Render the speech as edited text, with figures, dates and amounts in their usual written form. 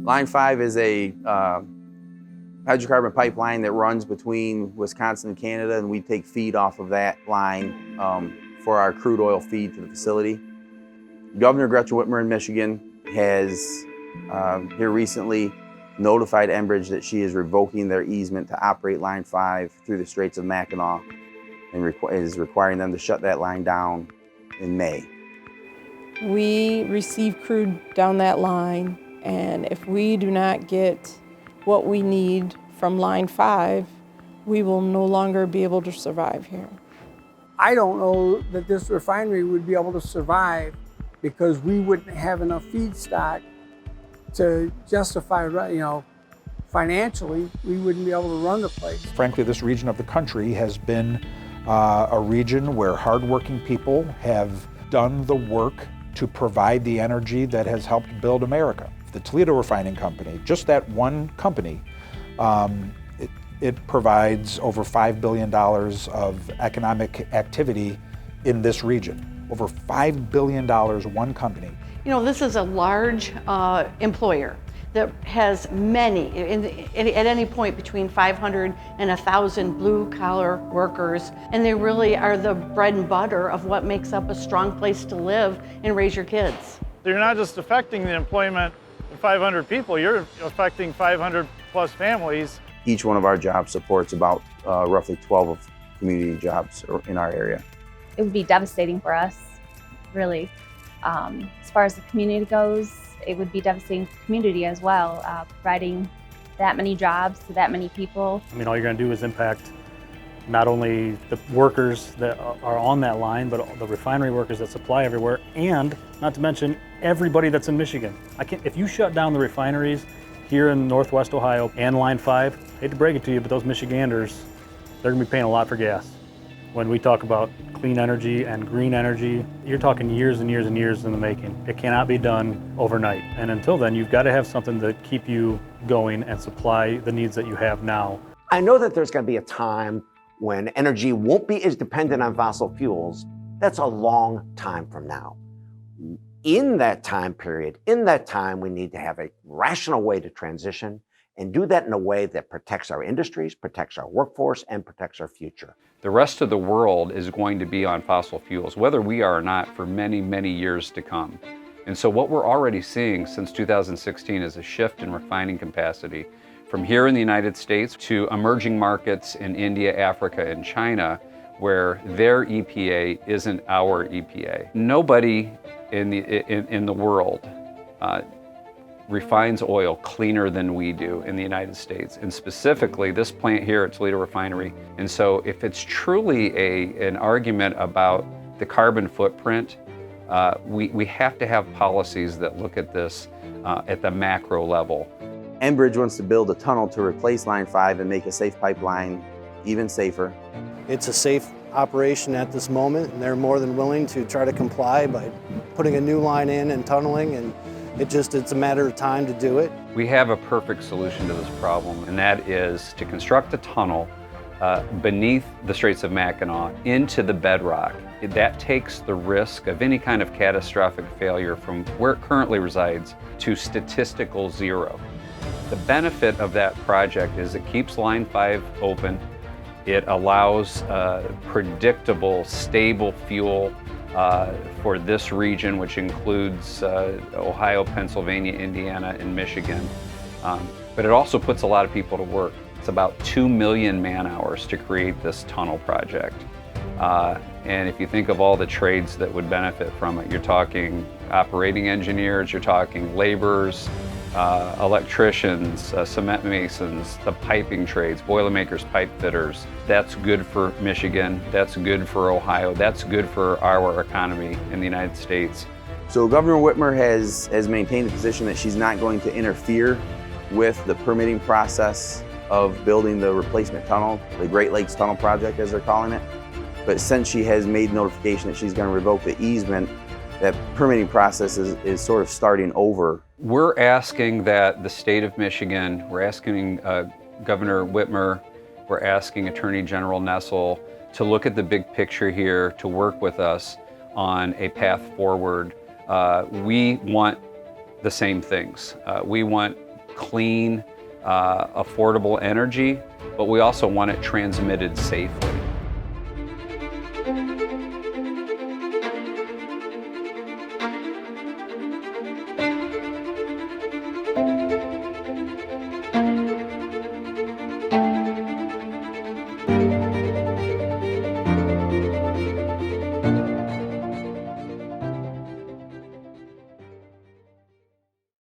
Line 5 is a hydrocarbon pipeline that runs between Wisconsin and Canada, and we take feed off of that line for our crude oil feed to the facility. Governor Gretchen Whitmer in Michigan has here recently notified Enbridge that she is revoking their easement to operate Line 5 through the Straits of Mackinac and is requiring them to shut that line down in May. We receive crude down that line, and if we do not get what we need from Line 5, we will no longer be able to survive here. I don't know that this refinery would be able to survive because we wouldn't have enough feedstock to justify, financially, we wouldn't be able to run the place. Frankly, this region of the country has been a region where hardworking people have done the work to provide the energy that has helped build America. The Toledo Refining Company, just that one company, it provides over $5 billion of economic activity in this region. Over $5 billion, one company. You know, this is a large employer that has many, at any point between 500 and 1,000 blue-collar workers, and they really are the bread and butter of what makes up a strong place to live and raise your kids. You're not just affecting the employment of 500 people, you're affecting 500 plus families. Each one of our jobs supports about roughly 12 of community jobs in our area. It would be devastating for us, really. As far as the community goes, it would be devastating to the community as well, providing that many jobs to that many people. I mean, all you're going to do is impact not only the workers that are on that line, but the refinery workers that supply everywhere, and not to mention everybody that's in Michigan. If you shut down the refineries here in Northwest Ohio and Line 5, I hate to break it to you, but those Michiganders, they're going to be paying a lot for gas. When we talk about clean energy and green energy, you're talking years and years and years in the making. It cannot be done overnight. And until then, you've got to have something to keep you going and supply the needs that you have now. I know that there's going to be a time when energy won't be as dependent on fossil fuels. That's a long time from now. In that time period, we need to have a rational way to transition and do that in a way that protects our industries, protects our workforce, and protects our future. The rest of the world is going to be on fossil fuels, whether we are or not, for many, many years to come. And so what we're already seeing since 2016 is a shift in refining capacity from here in the United States to emerging markets in India, Africa, and China, where their EPA isn't our EPA. Nobody in the world refines oil cleaner than we do in the United States, and specifically this plant here at Toledo Refinery. And so if it's truly an argument about the carbon footprint, we have to have policies that look at this at the macro level. Enbridge wants to build a tunnel to replace Line 5 and make a safe pipeline even safer. It's a safe operation at this moment, and they're more than willing to try to comply by putting a new line in and tunneling, and it's a matter of time to do it. We have a perfect solution to this problem, and that is to construct a tunnel beneath the Straits of Mackinac into the bedrock. That takes the risk of any kind of catastrophic failure from where it currently resides to statistical zero. The benefit of that project is it keeps Line 5 open. It allows predictable, stable fuel for this region, which includes Ohio, Pennsylvania, Indiana, and Michigan. But it also puts a lot of people to work. It's about 2 million man-hours to create this tunnel project. And if you think of all the trades that would benefit from it, you're talking operating engineers, you're talking laborers, electricians, cement masons, the piping trades, boilermakers, pipe fitters. That's good for Michigan, that's good for Ohio, that's good for our economy in the United States. So Governor Whitmer has maintained the position that she's not going to interfere with the permitting process of building the replacement tunnel, the Great Lakes Tunnel Project as they're calling it. But since she has made notification that she's going to revoke the easement, that permitting process is sort of starting over. We're asking that the state of Michigan, we're asking Governor Whitmer, we're asking Attorney General Nessel to look at the big picture here, to work with us on a path forward. We want the same things. We want clean, affordable energy, but we also want it transmitted safely.